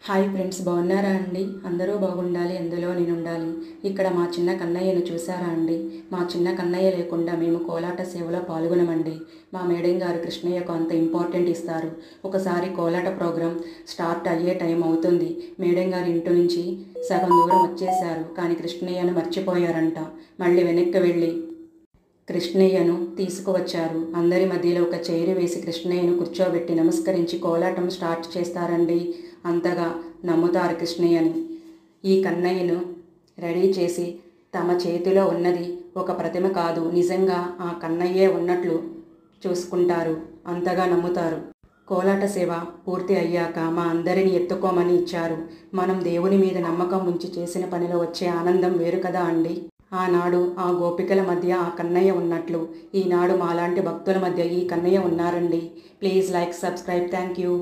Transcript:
Hi friends, బాగున్నారా అండి? అందరూ బాగుండాలి, అందులో నేను ఉండాలి. ఇక్కడ మా చిన్న కన్నయ్యను చూసారా అండి? మా చిన్న కన్నయ్య లేకుండా మేము కోలాట సేవలో పాల్గొనమండి. మా మేడం గారు కృష్ణయ్యకు అంత ఇంపార్టెంట్ ఇస్తారు. ఒకసారి కోలాట ప్రోగ్రాం స్టార్ట్ అయ్యే టైం అవుతుంది. మేడం గారు ఇంటి నుంచి సగం దూరం వచ్చేశారు, కానీ కృష్ణయ్యను మర్చిపోయారంట. మళ్ళీ వెనక్కి వెళ్ళి కృష్ణయ్యను తీసుకువచ్చారు. అందరి మధ్యలో ఒక చైరు వేసి కృష్ణయ్యను కూర్చోబెట్టి నమస్కరించి కోలాటం స్టార్ట్ చేస్తారండి. అంతగా నమ్ముతారు కృష్ణయ్యని. ఈ కన్నయ్యను రెడీ చేసి తమ చేతిలో ఉన్నది ఒక ప్రతిమ కాదు, నిజంగా ఆ కన్నయ్యే ఉన్నట్లు చూసుకుంటారు. అంతగా నమ్ముతారు. కోలాట సేవ పూర్తి అయ్యాక మా అందరిని ఎత్తుకోమని ఇచ్చారు. మనం దేవుని మీద నమ్మకం ఉంచి చేసిన పనిలో వచ్చే ఆనందం వేరు కదా అండి. ఆనాడు ఆ గోపికల మధ్య ఆ కన్నయ్య ఉన్నట్లు ఈనాడు మాలాంటి భక్తుల మధ్య ఈ కన్నయ్య ఉన్నారండి. Please like, subscribe. Thank you.